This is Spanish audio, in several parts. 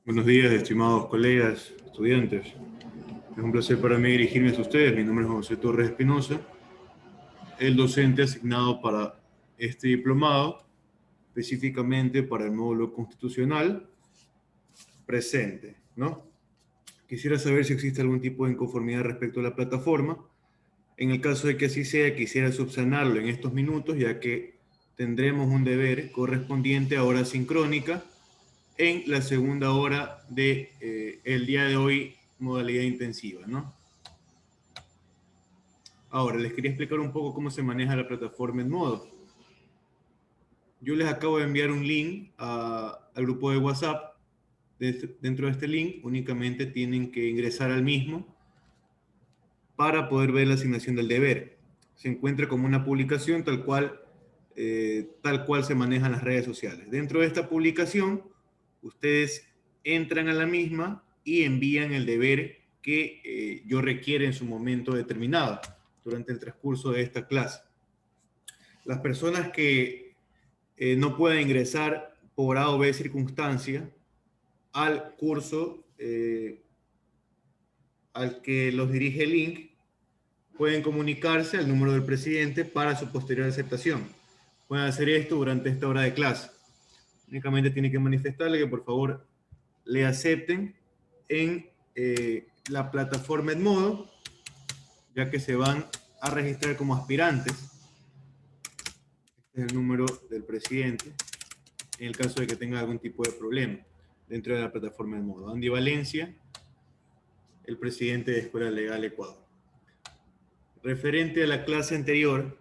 Buenos días, estimados colegas, estudiantes. Es un placer para mí dirigirme a ustedes. Mi nombre es José Torres Espinosa, el docente asignado para este diplomado, específicamente para el módulo constitucional presente, ¿no? Quisiera saber si existe algún tipo de inconformidad respecto a la plataforma. En el caso de que así sea, quisiera subsanarlo en estos minutos, ya que tendremos un deber correspondiente a hora sincrónica en la segunda hora de el día de hoy, modalidad intensiva, ¿no? Ahora, les quería explicar un poco cómo se maneja la plataforma Edmodo. Yo les acabo de enviar un link al grupo de WhatsApp. Dentro de este link únicamente tienen que ingresar al mismo para poder ver la asignación del deber. Se encuentra como una publicación tal cual se manejan las redes sociales. Dentro de esta publicación, ustedes entran a la misma y envían el deber que yo requiera en su momento determinado durante el transcurso de esta clase. Las personas que no puedan ingresar por A o B circunstancia al curso al que los dirige el link, pueden comunicarse al número del presidente para su posterior aceptación. Pueden hacer esto durante esta hora de clase. Únicamente tienen que manifestarle que por favor le acepten en la plataforma Edmodo, ya que se van a registrar como aspirantes. Este es el número del presidente, en el caso de que tenga algún tipo de problema dentro de la plataforma Edmodo. Andy Valencia, el presidente de Escuela Legal Ecuador. Referente a la clase anterior,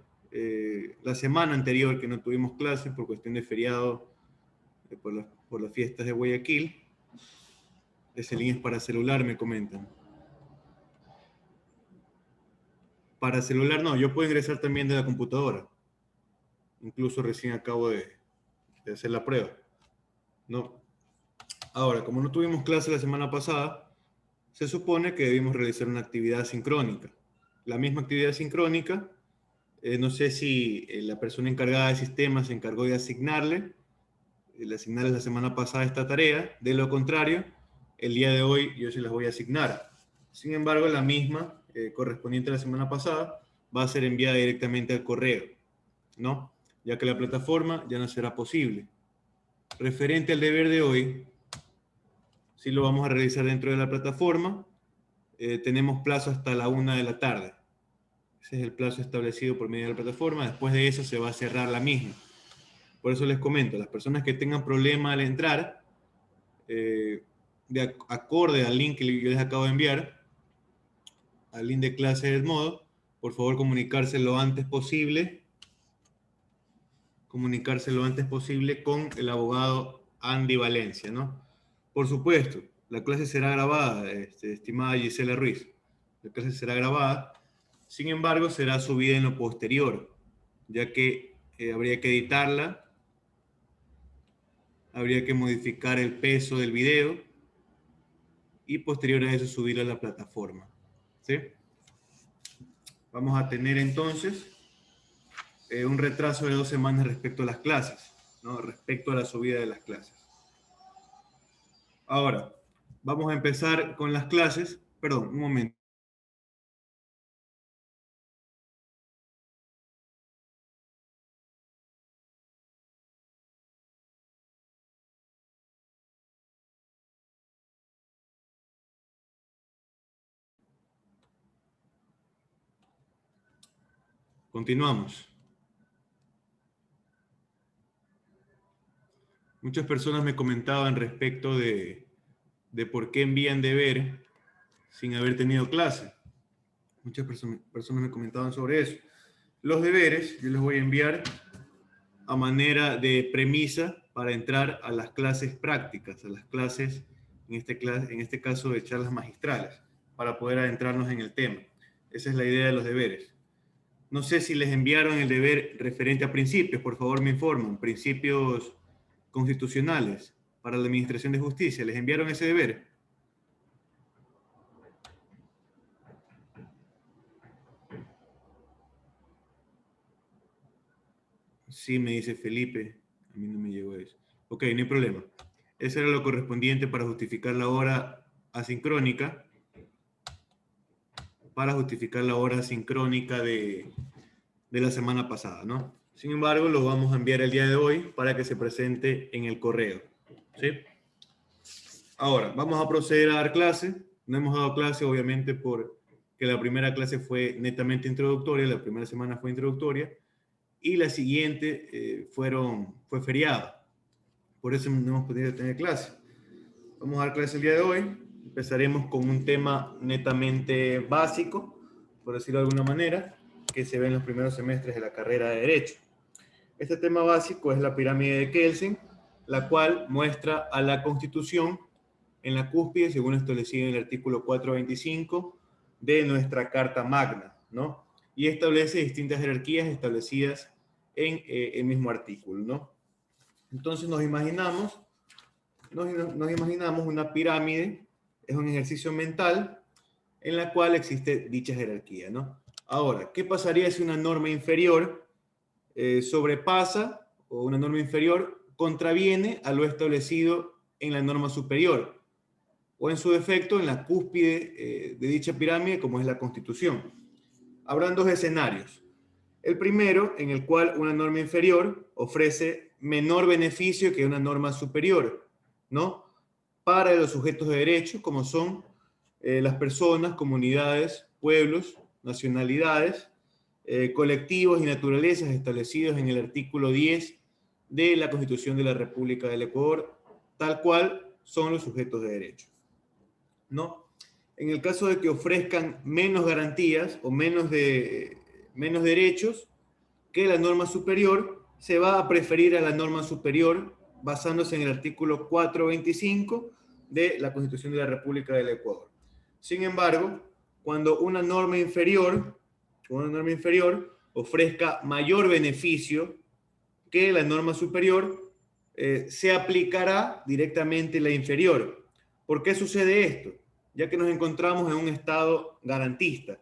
la semana anterior que no tuvimos clase por cuestión de feriado, por las fiestas de Guayaquil, ese link es para celular, me comentan. Para celular no, yo puedo ingresar también de la computadora. Incluso recién acabo de hacer la prueba. No. Ahora, como no tuvimos clase la semana pasada, se supone que debimos realizar una actividad sincrónica. La misma actividad sincrónica, no sé si la persona encargada de sistemas se encargó de asignarle, le asignarles la semana pasada esta tarea. De lo contrario, el día de hoy yo se las voy a asignar. Sin embargo, la misma, correspondiente a la semana pasada, va a ser enviada directamente al correo, ¿no? Ya que la plataforma ya no será posible. Referente al deber de hoy, sí lo vamos a realizar dentro de la plataforma. Tenemos plazo hasta la 1 de la tarde. Ese es el plazo establecido por medio de la plataforma. Después de eso se va a cerrar la misma. Por eso les comento, las personas que tengan problema al entrar, de acorde al link que yo les acabo de enviar, al link de clase del modo, por favor comunicarse lo antes posible comunicarse lo antes posible con el abogado Andy Valencia, ¿no? Por supuesto, la clase será grabada, estimada Gisela Ruiz. La clase será grabada, sin embargo, será subida en lo posterior, ya que habría que editarla, habría que modificar el peso del video y posterior a eso subirla a la plataforma, ¿sí? Vamos a tener entonces un retraso de 2 semanas respecto a las clases, ¿no? Respecto a la subida de las clases. Ahora, vamos a empezar con las clases. Perdón, un momento. Continuamos. Muchas personas me comentaban respecto de por qué envían deber sin haber tenido clase. Muchas personas me comentaban sobre eso. Los deberes yo les voy a enviar a manera de premisa para entrar a las clases prácticas, a las clases, en este caso de charlas magistrales, para poder adentrarnos en el tema. Esa es la idea de los deberes. No sé si les enviaron el deber referente a principios, por favor me informan, principios constitucionales para la Administración de Justicia. ¿Les enviaron ese deber? Sí, me dice Felipe. A mí no me llegó eso. Ok, no hay problema. Eso era lo correspondiente para justificar la hora asincrónica. Para justificar la hora sincrónica de la semana pasada, ¿no? Sin embargo, lo vamos a enviar el día de hoy para que se presente en el correo, ¿sí? Ahora, vamos a proceder a dar clase. No hemos dado clase, obviamente, porque la primera clase fue netamente introductoria, la primera semana fue introductoria, y la siguiente fue feriado. Por eso no hemos podido tener clase. Vamos a dar clase el día de hoy. Empezaremos con un tema netamente básico, por decirlo de alguna manera, que se ve en los primeros semestres de la carrera de Derecho. Este tema básico es la pirámide de Kelsen, la cual muestra a la Constitución en la cúspide, según establecido en el artículo 425 de nuestra Carta Magna, ¿no? Y establece distintas jerarquías establecidas en el mismo artículo, ¿no? Entonces nos imaginamos una pirámide, es un ejercicio mental en la cual existe dicha jerarquía, ¿no? Ahora, ¿qué pasaría si una norma inferior sobrepasa o una norma inferior contraviene a lo establecido en la norma superior o en su defecto en la cúspide de dicha pirámide como es la Constitución? Habrán dos escenarios. El primero, en el cual una norma inferior ofrece menor beneficio que una norma superior, ¿no? Para los sujetos de derecho, como son las personas, comunidades, pueblos, nacionalidades, colectivos y naturalezas establecidos en el artículo 10 de la Constitución de la República del Ecuador, tal cual son los sujetos de derecho, ¿no? En el caso de que ofrezcan menos garantías o menos derechos que la norma superior, se va a preferir a la norma superior basándose en el artículo 425 de la Constitución de la República del Ecuador. Sin embargo, cuando una norma inferior ofrezca mayor beneficio que la norma superior, se aplicará directamente la inferior. ¿Por qué sucede esto? Ya que nos encontramos en un estado garantista.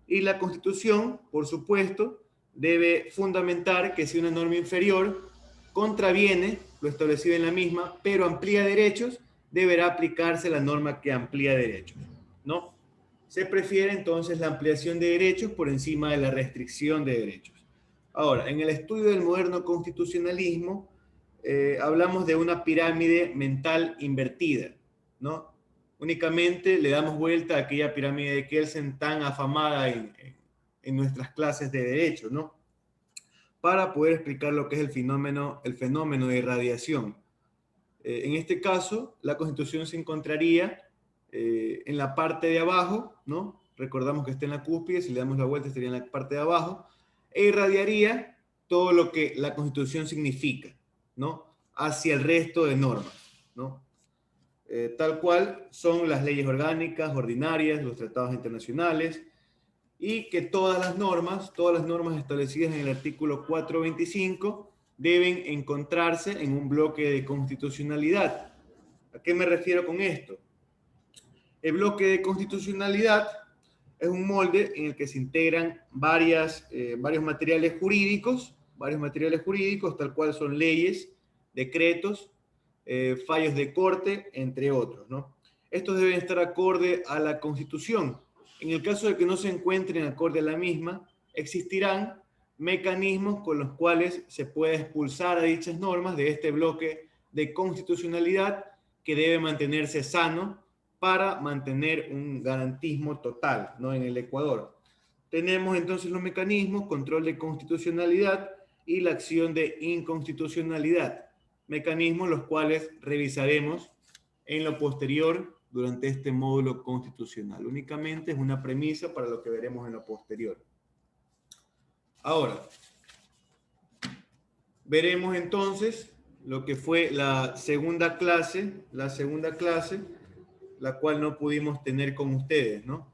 Y la Constitución, por supuesto, debe fundamentar que si una norma inferior contraviene lo establecido en la misma, pero amplía derechos, deberá aplicarse la norma que amplía derechos, ¿no? Se prefiere entonces la ampliación de derechos por encima de la restricción de derechos. Ahora, en el estudio del moderno constitucionalismo, hablamos de una pirámide mental invertida, ¿no? Únicamente le damos vuelta a aquella pirámide de Kelsen tan afamada en nuestras clases de derecho, ¿no? Para poder explicar lo que es el fenómeno de irradiación. En este caso, la Constitución se encontraría en la parte de abajo, ¿no? Recordamos que está en la cúspide, si le damos la vuelta estaría en la parte de abajo, e irradiaría todo lo que la Constitución significa, ¿no? Hacia el resto de normas, ¿no? Tal cual son las leyes orgánicas, ordinarias, los tratados internacionales, y que todas las normas establecidas en el artículo 425 deben encontrarse en un bloque de constitucionalidad. ¿A qué me refiero con esto? El bloque de constitucionalidad es un molde en el que se integran varios materiales jurídicos, tal cual son leyes, decretos, fallos de corte, entre otros, ¿no? Estos deben estar acorde a la Constitución. En el caso de que no se encuentren acorde a la misma, existirán mecanismos con los cuales se puede expulsar a dichas normas de este bloque de constitucionalidad que debe mantenerse sano para mantener un garantismo total, ¿no? En el Ecuador. Tenemos entonces los mecanismos, control de constitucionalidad y la acción de inconstitucionalidad, mecanismos los cuales revisaremos en lo posterior durante este módulo constitucional. Únicamente es una premisa para lo que veremos en lo posterior. Ahora, veremos entonces lo que fue la segunda clase, la cual no pudimos tener con ustedes, ¿no?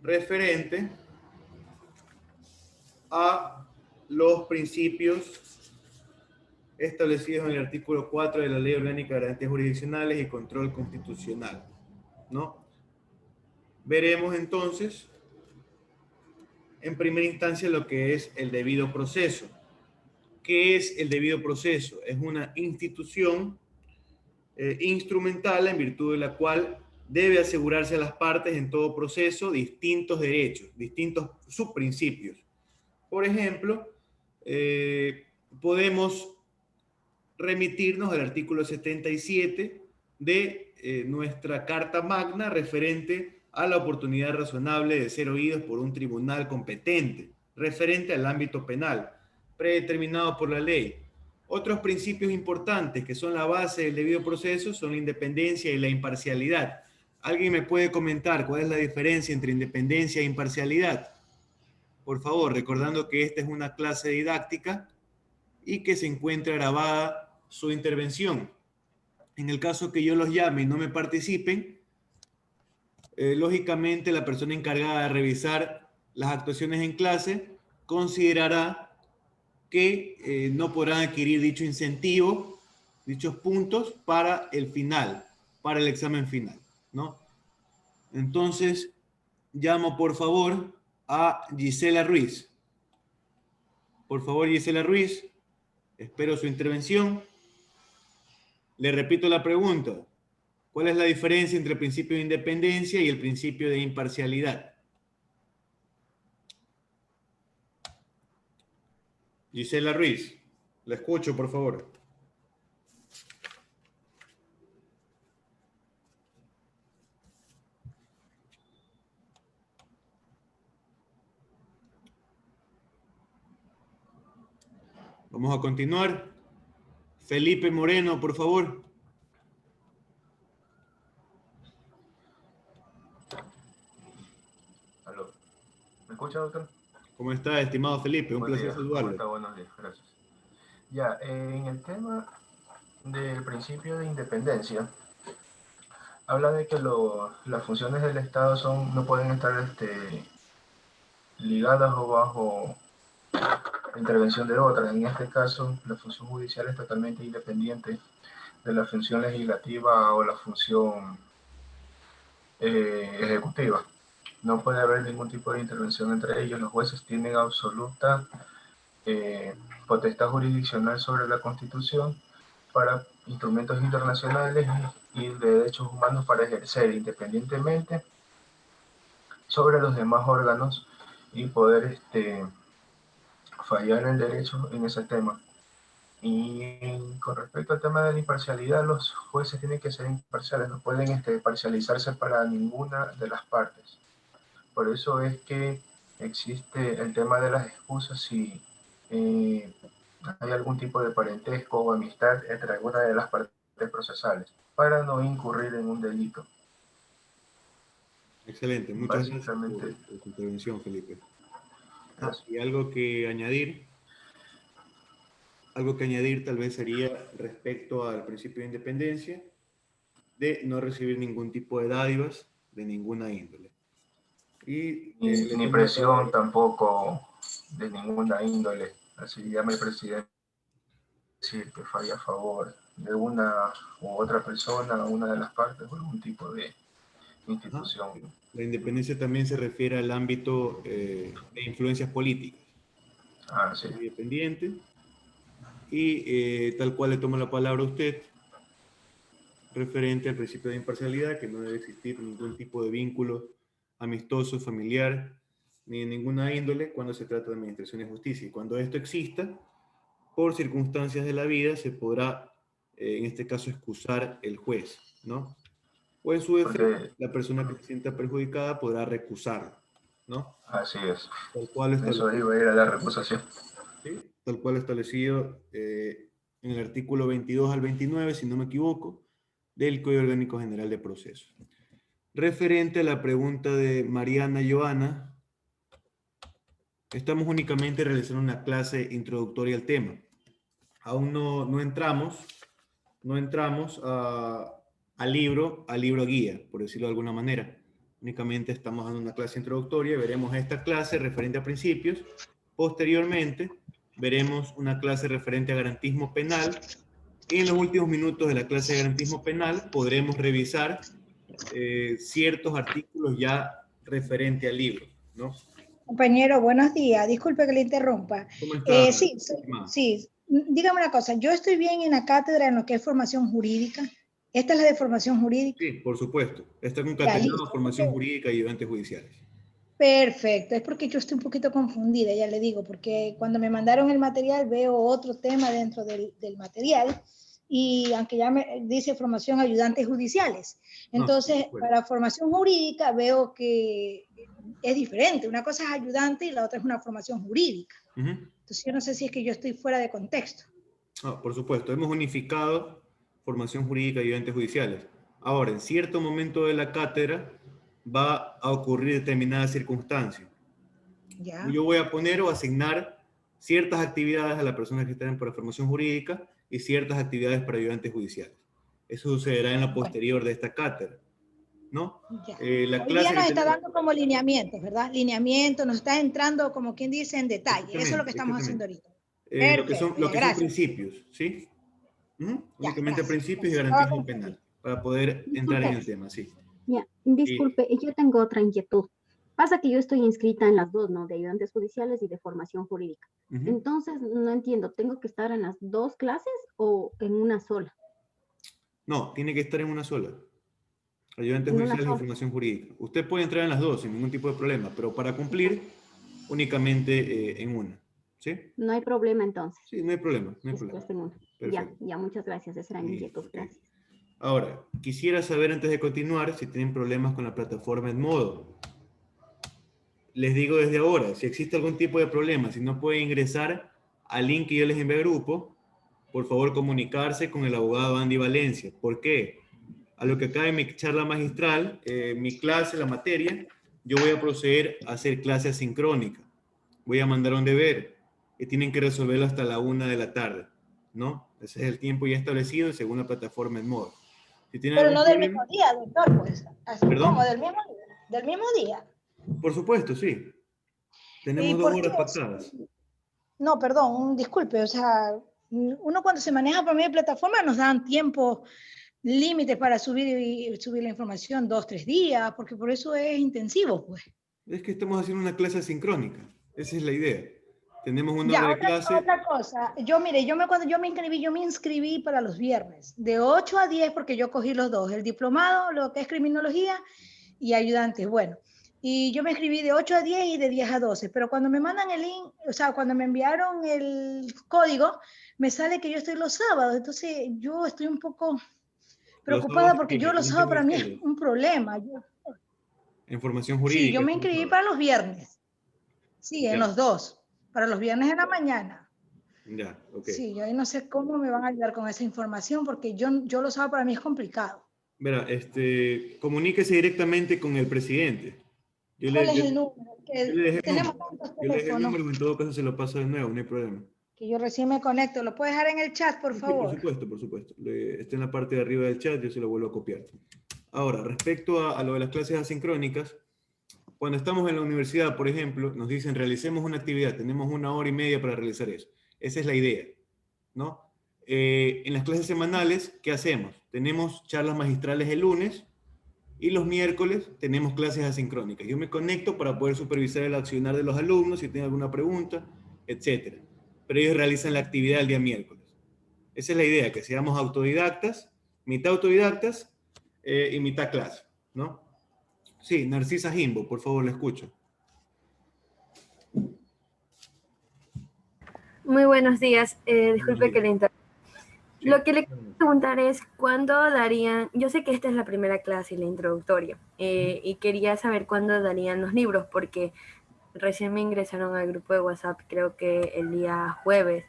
Referente a los principios establecidos en el artículo 4 de la Ley Orgánica de Garantías Jurisdiccionales y Control Constitucional, ¿no? Veremos entonces, en primera instancia, lo que es el debido proceso. ¿Qué es el debido proceso? Es una institución instrumental en virtud de la cual debe asegurarse a las partes en todo proceso distintos derechos, distintos subprincipios. Por ejemplo, podemos remitirnos al artículo 77 de nuestra Carta Magna referente a la oportunidad razonable de ser oídos por un tribunal competente, referente al ámbito penal, predeterminado por la ley. Otros principios importantes que son la base del debido proceso son la independencia y la imparcialidad. ¿Alguien me puede comentar cuál es la diferencia entre independencia e imparcialidad? Por favor, recordando que esta es una clase didáctica y que se encuentra grabada su intervención. En el caso que yo los llame y no me participen, lógicamente la persona encargada de revisar las actuaciones en clase considerará que no podrán adquirir dicho incentivo, dichos puntos para el final, para el examen final, ¿no? Entonces, llamo por favor a Gisela Ruiz. Por favor, Gisela Ruiz, espero su intervención. Le repito la pregunta. ¿Cuál es la diferencia entre el principio de independencia y el principio de imparcialidad? Gisela Ruiz, la escucho, por favor. Vamos a continuar. Felipe Moreno, por favor. Aló. ¿Me escucha, doctor? ¿Cómo está, estimado Felipe? Un placer ¿Cómo saludarle. está? Buenos días, gracias. Ya, en el tema del principio de independencia, habla de que las funciones del Estado no pueden estar ligadas o bajo la intervención de otras. En este caso, la función judicial es totalmente independiente de la función legislativa o la función ejecutiva. No puede haber ningún tipo de intervención entre ellos. Los jueces tienen absoluta potestad jurisdiccional sobre la Constitución para instrumentos internacionales y de derechos humanos para ejercer independientemente sobre los demás órganos y poder fallar en derecho en ese tema. Y con respecto al tema de la imparcialidad, los jueces tienen que ser imparciales, no pueden parcializarse para ninguna de las partes. Por eso es que existe el tema de las excusas si hay algún tipo de parentesco o amistad entre alguna de las partes procesales, para no incurrir en un delito. Excelente, muchas gracias por Básicamente, su intervención, Felipe. eso. Y algo que añadir tal vez sería respecto al principio de independencia, de no recibir ningún tipo de dádivas de ninguna índole. Y le Ni tomo la presión palabra. tampoco de ninguna índole. Así llama el presidente decir que falla a favor de una u otra persona, una de las partes o algún tipo de Ajá. institución. La independencia también se refiere al ámbito de influencias políticas. Ah, sí. Independiente. Y tal cual le tomo la palabra a usted, referente al principio de imparcialidad, que no debe existir ningún tipo de vínculo amistoso, familiar, ni de ninguna índole cuando se trata de administración de justicia. Y cuando esto exista, por circunstancias de la vida, se podrá, en este caso, excusar el juez, ¿no? O en su defecto, Porque la persona que se sienta perjudicada podrá recusarlo, ¿no? así es. Tal cual Eso establecido, iba a ir a la recusación. ¿sí? Tal cual establecido en el artículo 22 al 29, si no me equivoco, del Código Orgánico General de Procesos. Referente a la pregunta de Mariana Joana, estamos únicamente realizando una clase introductoria al tema. Aún no entramos al libro guía, por decirlo de alguna manera. Únicamente estamos dando una clase introductoria, veremos esta clase referente a principios. Posteriormente, veremos una clase referente a garantismo penal. Y en los últimos minutos de la clase de garantismo penal podremos revisar ciertos artículos ya referente al libro, ¿no? Compañero, buenos días. Disculpe que le interrumpa. ¿Cómo está, Sí, estimado? sí. Dígame una cosa. Yo estoy bien en la cátedra en lo que es formación jurídica. Esta es la de formación jurídica. Sí, por supuesto. Está Ya, concatenado listo. formación jurídica y ayudantes judiciales. Perfecto. Es porque yo estoy un poquito confundida, ya le digo, porque cuando me mandaron el material veo otro tema dentro del material y aunque ya me dice formación ayudantes judiciales. No, por Entonces, supuesto. para formación jurídica veo que es diferente. Una cosa es ayudante y la otra es una formación jurídica. Uh-huh. Entonces, yo no sé si es que yo estoy fuera de contexto. No, por supuesto. Hemos unificado formación jurídica y ayudantes judiciales. Ahora, en cierto momento de la cátedra va a ocurrir determinada circunstancia. ¿Ya? Yo voy a poner o asignar ciertas actividades a las personas que están para formación jurídica y ciertas actividades para ayudantes judiciales. Eso sucederá en la Bueno, posterior de esta cátedra, ¿no? ya. La Hoy día clase que nos está tenemos... dando como lineamientos, ¿verdad? Lineamientos, nos está entrando como quien dice en detalle. Eso es lo que Exactamente, estamos haciendo exactamente. ahorita. Perfecto, Lo ya, que son gracias. principios, ¿sí? Ya, Únicamente gracias, principios y gracias. Estaba garantismo penal, confundida. para poder entrar en Disculpe, el tema, sí. ya, Y, disculpe, yo tengo otra inquietud. Pasa que yo estoy inscrita en las dos, ¿no? De ayudantes judiciales y de formación jurídica. uh-huh. Entonces, no entiendo, ¿tengo que estar en las dos clases o en una sola? No, tiene que estar en una sola. Ayudantes En una judiciales y sola. formación jurídica. Usted puede entrar en las dos sin ningún tipo de problema, pero para cumplir únicamente en una. ¿Sí? No hay problema entonces. Sí, no hay problema, no hay Si es que problema. estoy en una. Ya, Perfecto. ya, muchas gracias. Esa era mi Listo, inquietud. ok. Gracias. Ahora, quisiera saber antes de continuar si tienen problemas con la plataforma Edmodo. Les digo desde ahora, si existe algún tipo de problema, si no pueden ingresar al link que yo les envié al grupo, por favor comunicarse con el abogado Andy Valencia. ¿Por qué? A lo que acaba en mi charla magistral, mi clase, la materia, yo voy a proceder a hacer clase asincrónica. Voy a mandar un deber y tienen que resolverlo hasta la 1 de la tarde, ¿no? Ese es el tiempo ya establecido según la plataforma Edmodo. Si tienen Pero algún no del problema, mismo día, doctor, pues. Así ¿perdón? como del mismo día. Del mismo día. Por supuesto, sí. ¿Y Tenemos dos por qué horas es? pactadas. No, perdón, disculpe. O sea, uno cuando se maneja por medio de plataforma nos dan tiempo límites para subir la información 2, 3 días, porque por eso es intensivo, pues. Es que estamos haciendo una clase asincrónica. Esa es la idea. Tenemos una hora Ya, de clase. otra cosa. Mire, cuando yo me inscribí para los viernes, de 8 a 10, porque yo cogí los dos, el diplomado, lo que es criminología y ayudantes. Bueno, y yo me inscribí de 8 a 10 y de 10 a 12, pero cuando me mandan el link, o sea, cuando me enviaron el código, me sale que yo estoy los sábados, entonces yo estoy un poco Los sábados preocupada porque en yo los ayudantes sábados para mí es judiciales, un problema. en formación Sí, yo jurídica, me están inscribí todos. para los viernes, sí, en Ya, los dos, para los viernes en la mañana. ya, ok. Sí, yo ahí no sé cómo me van a ayudar con esa información porque yo lo sábados para mí es complicado. Verá, comuníquese directamente con el presidente. Yo ¿Cuál le, es yo- el número? yo le Que dejé el tenemos número. tantos Yo le dejé el teléfonos número, en todo caso se lo paso de nuevo, no hay problema. que yo recién me conecto. ¿Lo puedes dejar en el chat, por Sí, sí, por favor? supuesto, por supuesto. Está en la parte de arriba del chat, yo se lo vuelvo a copiar. Ahora, respecto a lo de las clases asincrónicas, cuando estamos en la universidad, por ejemplo, nos dicen realicemos una actividad, tenemos 1 hora y media para realizar eso. Esa es la idea, ¿no? En las clases semanales, ¿qué hacemos? Tenemos charlas magistrales el lunes y los miércoles tenemos clases asincrónicas. Yo me conecto para poder supervisar el accionar de los alumnos, si tienen alguna pregunta, etcétera. Pero ellos realizan la actividad el día miércoles. Esa es la idea, que seamos autodidactas y mitad clase, ¿no? Sí, Narcisa Jimbo, por favor, la escucho. Muy buenos días. Buenos Disculpe que días. le interrumpa. Sí. Lo que le quiero preguntar es cuándo darían, yo sé que esta es la primera clase, la introductoria, y quería saber cuándo darían los libros, porque recién me ingresaron al grupo de WhatsApp, creo que el día jueves,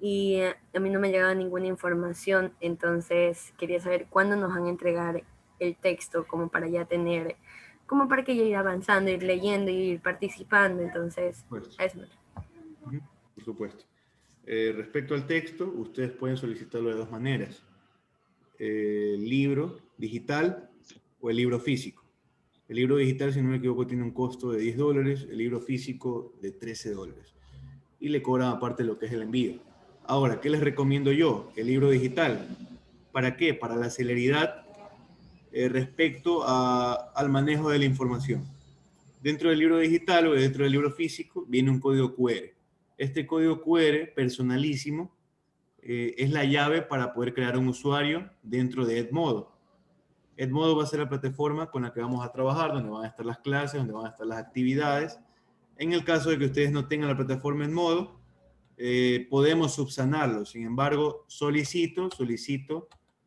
y a mí no me llegaba ninguna información, entonces quería saber cuándo nos van a entregar el texto, como para ya tener, como para que yo ir avanzando, ir leyendo, ir participando, entonces, Pues, a eso. por supuesto. Respecto al texto, ustedes pueden solicitarlo de dos maneras. El libro digital o el libro físico. El libro digital, si no me equivoco, tiene un costo de $10, el libro físico de $13. Y le cobran aparte lo que es el envío. Ahora, ¿qué les recomiendo yo? El libro digital. ¿Para qué? Para la celeridad respecto al manejo de la información. Dentro del libro digital o dentro del libro físico viene un código QR. Este código QR personalísimo es la llave para poder crear un usuario dentro de Edmodo. Edmodo va a ser la plataforma con la que vamos a trabajar, donde van a estar las clases, donde van a estar las actividades. En el caso de que ustedes no tengan la plataforma Edmodo, podemos subsanarlo. Sin embargo, solicito,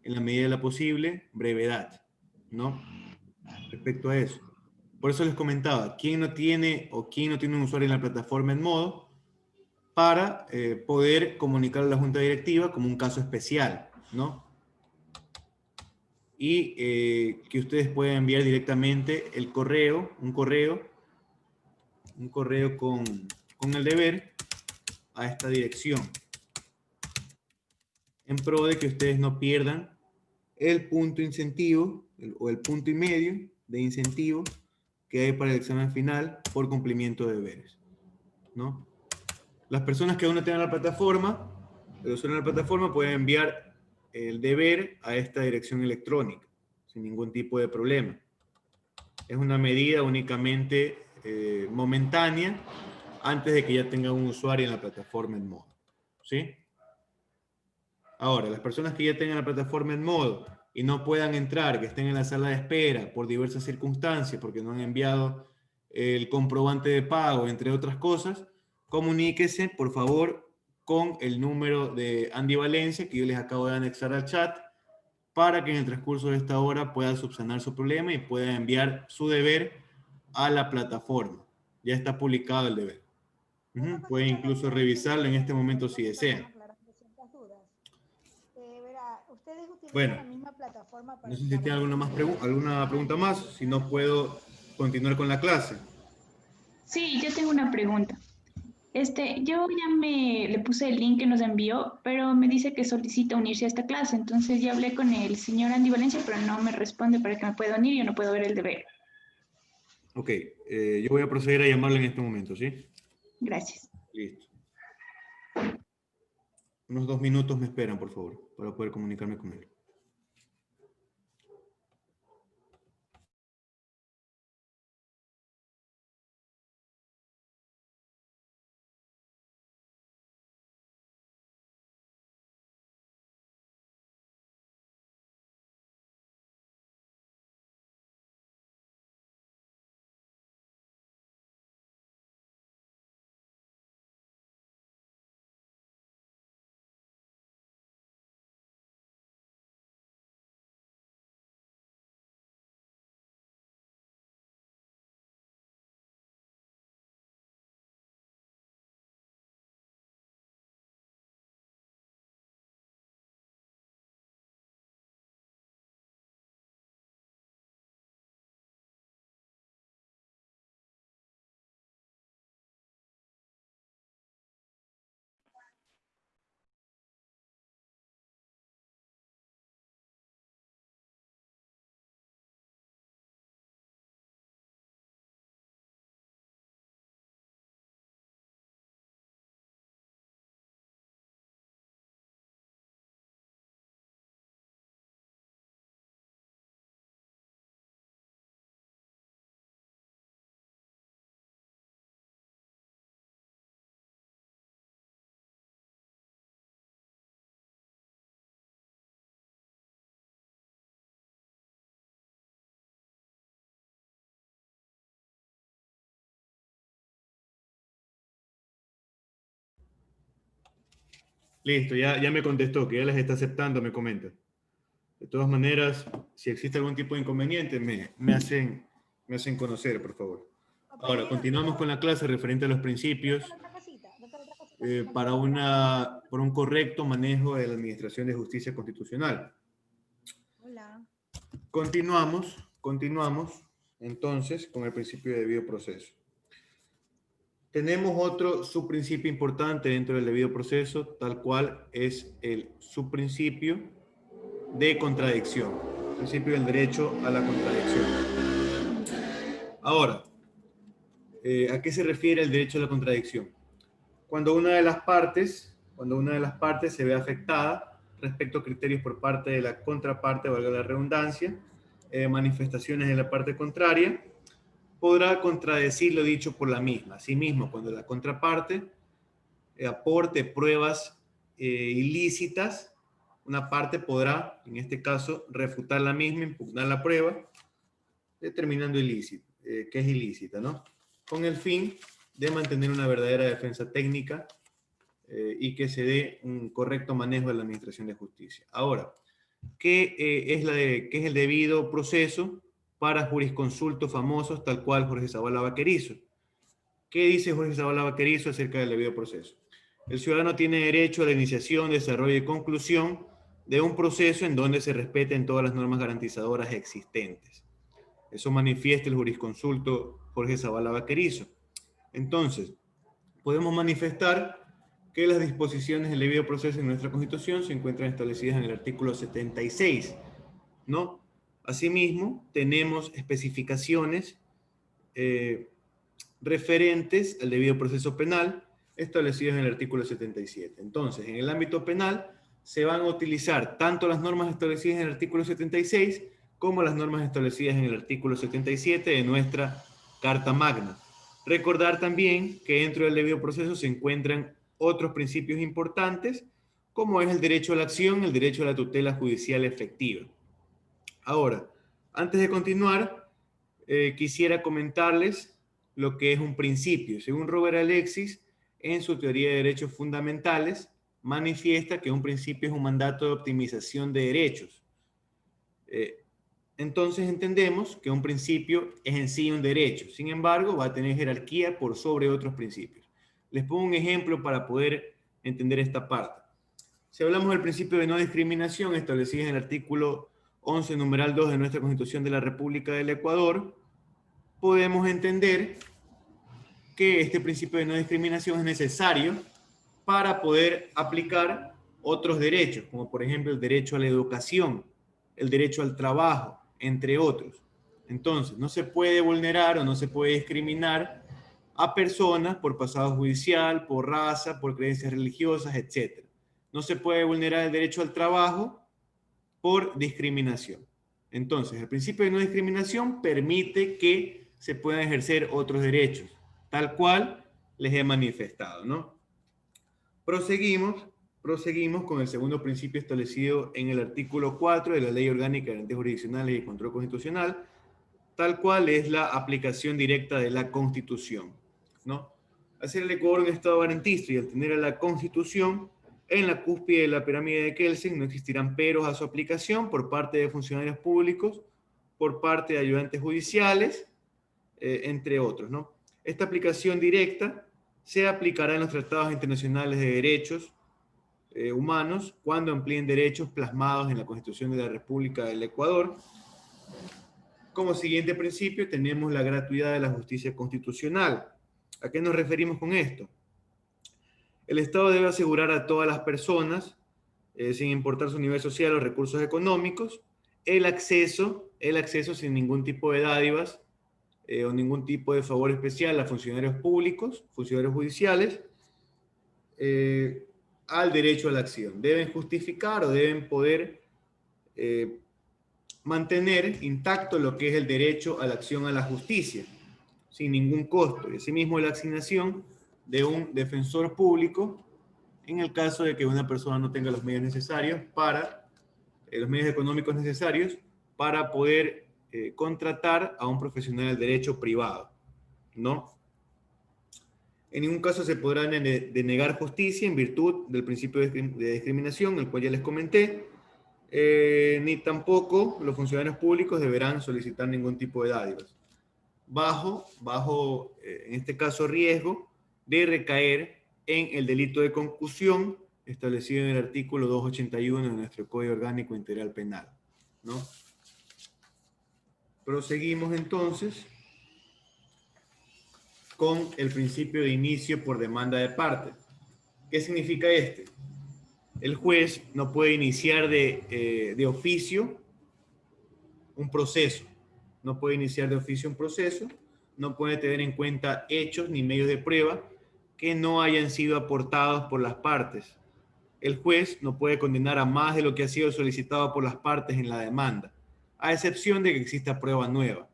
en la medida de lo posible, brevedad, ¿no? Respecto a eso. Por eso les comentaba, ¿quién no tiene o quién no tiene un usuario en la plataforma Edmodo? Para poder comunicar a la junta directiva como un caso especial, ¿no? Y que ustedes puedan enviar directamente el correo, un correo con el deber a esta dirección, en pro de que ustedes no pierdan el punto incentivo o el punto y medio de incentivo que hay para el examen final por cumplimiento de deberes, ¿no? Las personas que aún no tengan la plataforma, el usuario de la plataforma puede enviar el deber a esta dirección electrónica sin ningún tipo de problema. Es una medida únicamente momentánea antes de que ya tenga un usuario en la plataforma en modo. ¿Sí? Ahora, las personas que ya tengan la plataforma en modo y no puedan entrar, que estén en la sala de espera por diversas circunstancias, porque no han enviado el comprobante de pago, entre otras cosas, comuníquese, por favor, con el número de Andy Valencia, que yo les acabo de anexar al chat, para que en el transcurso de esta hora pueda subsanar su problema y pueda enviar su deber a la plataforma. Ya está publicado el deber. Puede incluso revisarlo en este momento si desean. Ustedes utilizan Bueno, la misma plataforma no para sé si tiene alguna trabajar. pregunta más, si no puedo continuar con la clase. Sí, yo tengo una pregunta. Yo ya le puse el link que nos envió, pero me dice que solicita unirse a esta clase. Entonces ya hablé con el señor Andy Valencia, pero no me responde para que me pueda unir. Yo no puedo ver el deber. Ok, yo voy a proceder a llamarle en este momento, ¿sí? Gracias. Listo. Unos 2 minutos me esperan, por favor, para poder comunicarme con él. Listo, ya me contestó, que ya las está aceptando, me comenta. De todas maneras, si existe algún tipo de inconveniente, me hacen conocer, por favor. Ahora, continuamos con la clase referente a los principios para un correcto manejo de la Administración de Justicia Constitucional. Hola. Continuamos entonces con el principio de debido proceso. Tenemos otro subprincipio importante dentro del debido proceso, tal cual es el subprincipio de contradicción, el principio del derecho a la contradicción. Ahora, ¿a qué se refiere el derecho a la contradicción? Cuando una de las partes se ve afectada respecto a criterios por parte de la contraparte, valga la redundancia, manifestaciones de la parte contraria, podrá contradecir lo dicho por la misma. Asimismo, cuando la contraparte aporte pruebas ilícitas, una parte podrá, en este caso, refutar la misma, impugnar la prueba, determinando que es ilícita, ¿no? Con el fin de mantener una verdadera defensa técnica y que se dé un correcto manejo de la Administración de Justicia. Ahora, ¿qué es el debido proceso para jurisconsultos famosos, tal cual Jorge Zavala Vaquerizo? ¿Qué dice Jorge Zavala Vaquerizo acerca del debido proceso? El ciudadano tiene derecho a la iniciación, desarrollo y conclusión de un proceso en donde se respeten todas las normas garantizadoras existentes. Eso manifiesta el jurisconsulto Jorge Zavala Vaquerizo. Entonces, podemos manifestar que las disposiciones del debido proceso en nuestra Constitución se encuentran establecidas en el artículo 76, ¿no? Asimismo, tenemos especificaciones referentes al debido proceso penal establecidas en el artículo 77. Entonces, en el ámbito penal se van a utilizar tanto las normas establecidas en el artículo 76 como las normas establecidas en el artículo 77 de nuestra Carta Magna. Recordar también que dentro del debido proceso se encuentran otros principios importantes, como es el derecho a la acción, el derecho a la tutela judicial efectiva. Ahora, antes de continuar, quisiera comentarles lo que es un principio. Según Robert Alexis, en su teoría de derechos fundamentales, manifiesta que un principio es un mandato de optimización de derechos. Entonces entendemos que un principio es en sí un derecho. Sin embargo, va a tener jerarquía por sobre otros principios. Les pongo un ejemplo para poder entender esta parte. Si hablamos del principio de no discriminación establecido en el artículo 11, numeral 2 de nuestra Constitución de la República del Ecuador, podemos entender que este principio de no discriminación es necesario para poder aplicar otros derechos, como por ejemplo el derecho a la educación, el derecho al trabajo, entre otros. Entonces, no se puede vulnerar o no se puede discriminar a personas por pasado judicial, por raza, por creencias religiosas, etc. No se puede vulnerar el derecho al trabajo por discriminación. Entonces, el principio de no discriminación permite que se puedan ejercer otros derechos, tal cual les he manifestado, ¿no? Proseguimos con el segundo principio establecido en el artículo 4 de la Ley Orgánica de Garantías Jurisdiccionales y Control Constitucional, tal cual es la aplicación directa de la Constitución, ¿no? Al ser el Ecuador un Estado garantista y al tener a la Constitución en la cúspide de la pirámide de Kelsen, no existirán peros a su aplicación por parte de funcionarios públicos, por parte de ayudantes judiciales, entre otros, ¿no? Esta aplicación directa se aplicará en los tratados internacionales de derechos humanos cuando amplíen derechos plasmados en la Constitución de la República del Ecuador. Como siguiente principio tenemos la gratuidad de la justicia constitucional. ¿A qué nos referimos con esto? El Estado debe asegurar a todas las personas, sin importar su nivel social o recursos económicos, el acceso sin ningún tipo de dádivas o ningún tipo de favor especial a funcionarios públicos, funcionarios judiciales, al derecho a la acción. Deben justificar o deben poder mantener intacto lo que es el derecho a la acción a la justicia, sin ningún costo. Y asimismo la asignación de un defensor público en el caso de que una persona no tenga los medios necesarios los medios económicos necesarios para poder contratar a un profesional del derecho privado, ¿no? En ningún caso se podrá denegar justicia en virtud del principio de discriminación, el cual ya les comenté, ni tampoco los funcionarios públicos deberán solicitar ningún tipo de dádivas, bajo en este caso, riesgo de recaer en el delito de concusión establecido en el artículo 281 de nuestro Código Orgánico Integral Penal, ¿no? Proseguimos entonces con el principio de inicio por demanda de parte. ¿Qué significa este? El juez no puede iniciar de oficio un proceso, no puede iniciar de oficio un proceso, no puede tener en cuenta hechos ni medios de prueba que no hayan sido aportados por las partes. El juez no puede condenar a más de lo que ha sido solicitado por las partes en la demanda, a excepción de que exista prueba nueva,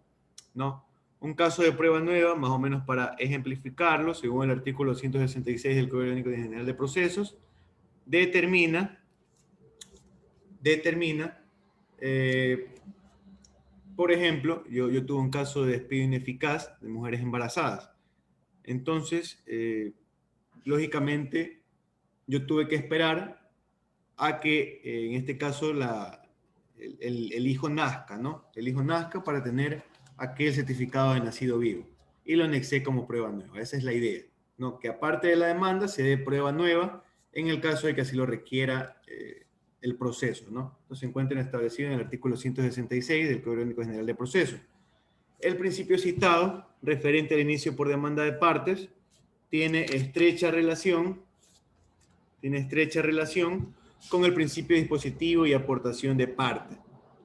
¿no? Un caso de prueba nueva, más o menos para ejemplificarlo, según el artículo 166 del Código Orgánico General de Procesos, determina por ejemplo, yo tuve un caso de despido ineficaz de mujeres embarazadas. Entonces, lógicamente, yo tuve que esperar a que, en este caso, el hijo nazca, ¿no? El hijo nazca para tener aquel certificado de nacido vivo. Y lo anexé como prueba nueva. Esa es la idea, ¿no? Que aparte de la demanda, se dé prueba nueva en el caso de que así lo requiera el proceso, ¿no? Entonces se encuentra establecido en el artículo 166 del Código Orgánico General de Procesos. El principio citado, referente al inicio por demanda de partes, tiene estrecha relación con el principio dispositivo y aportación de parte,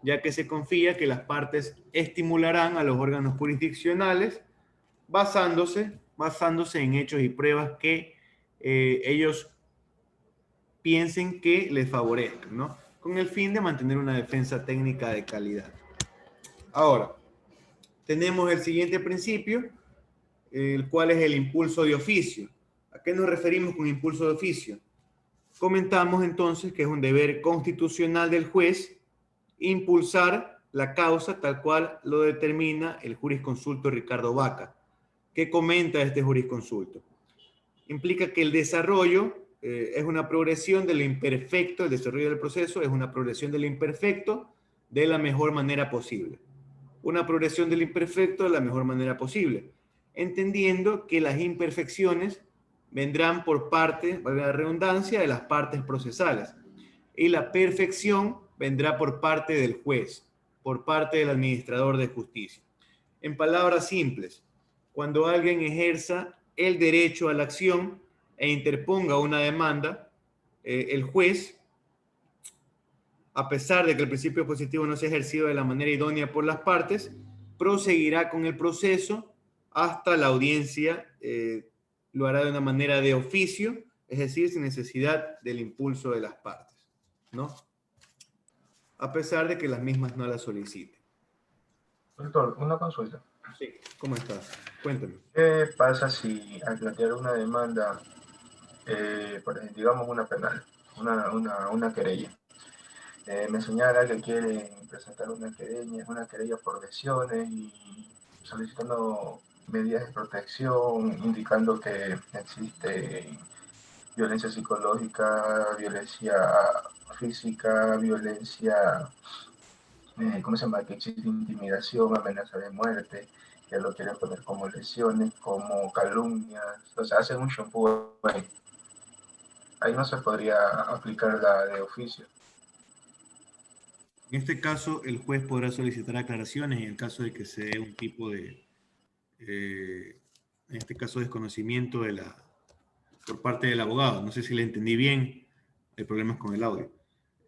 ya que se confía que las partes estimularán a los órganos jurisdiccionales basándose en hechos y pruebas que ellos piensen que les favorezcan, ¿no? Con el fin de mantener una defensa técnica de calidad. Ahora, tenemos el siguiente principio, el cual es el impulso de oficio. ¿A qué nos referimos con impulso de oficio? Comentamos entonces que es un deber constitucional del juez impulsar la causa tal cual lo determina el jurisconsulto Ricardo Vaca. ¿Qué comenta este jurisconsulto? Implica que el desarrollo es una progresión de lo imperfecto, el desarrollo del proceso es una progresión de lo imperfecto de la mejor manera posible. Una progresión del imperfecto de la mejor manera posible, entendiendo que las imperfecciones vendrán por parte, valga la redundancia, de las partes procesales, y la perfección vendrá por parte del juez, por parte del administrador de justicia. En palabras simples, cuando alguien ejerza el derecho a la acción e interponga una demanda, el juez, a pesar de que el principio positivo no sea ejercido de la manera idónea por las partes, proseguirá con el proceso hasta la audiencia, lo hará de una manera de oficio, es decir, sin necesidad del impulso de las partes, ¿no? A pesar de que las mismas no la soliciten. Doctor, una consulta. Sí, ¿cómo estás? Cuéntame. ¿Qué pasa si al plantear una demanda, por ejemplo, digamos una penal, una querella, me señala que quieren presentar una querella por lesiones y solicitando medidas de protección, indicando que existe violencia psicológica, violencia física, violencia, ¿cómo se llama? Que existe intimidación, amenaza de muerte, que lo quieren poner como lesiones, como calumnias, o sea, hacen un shampoo ahí. Ahí no se podría aplicar la de oficio. En este caso, el juez podrá solicitar aclaraciones en el caso de que se dé un tipo de, en este caso, desconocimiento por parte del abogado. No sé si le entendí bien, el problema es con el audio.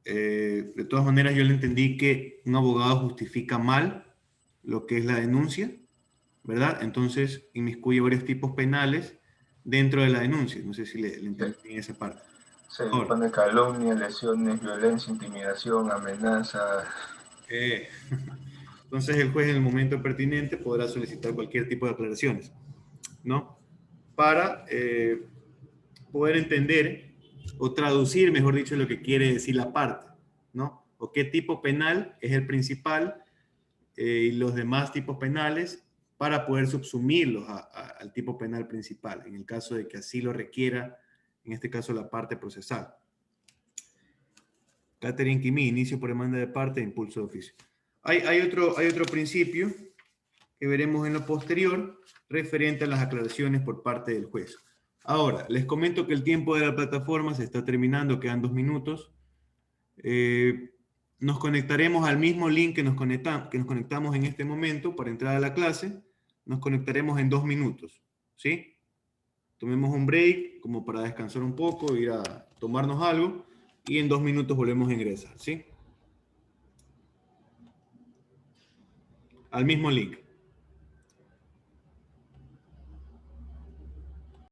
De todas maneras, yo le entendí que un abogado justifica mal lo que es la denuncia, ¿verdad? Entonces, inmiscuye varios tipos penales dentro de la denuncia. No sé si le entendí bien esa parte. Se le pone calumnia, lesiones, violencia, intimidación, amenaza. Entonces el juez en el momento pertinente podrá solicitar cualquier tipo de aclaraciones, ¿no? Para poder entender o traducir, mejor dicho, lo que quiere decir la parte, ¿no? O qué tipo penal es el principal y los demás tipos penales para poder subsumirlos a al tipo penal principal, en el caso de que así lo requiera, en este caso la parte procesal. Catherine Quimí, inicio por demanda de parte, impulso de oficio. Hay otro principio que veremos en lo posterior, referente a las aclaraciones por parte del juez. Ahora, les comento que el tiempo de la plataforma se está terminando, quedan 2 minutos. Nos conectaremos al mismo link que nos conectamos en este momento para entrar a la clase. Nos conectaremos en 2 minutos, ¿sí? Tomemos un break como para descansar un poco, ir a tomarnos algo y en 2 minutos volvemos a ingresar, ¿sí? Al mismo link.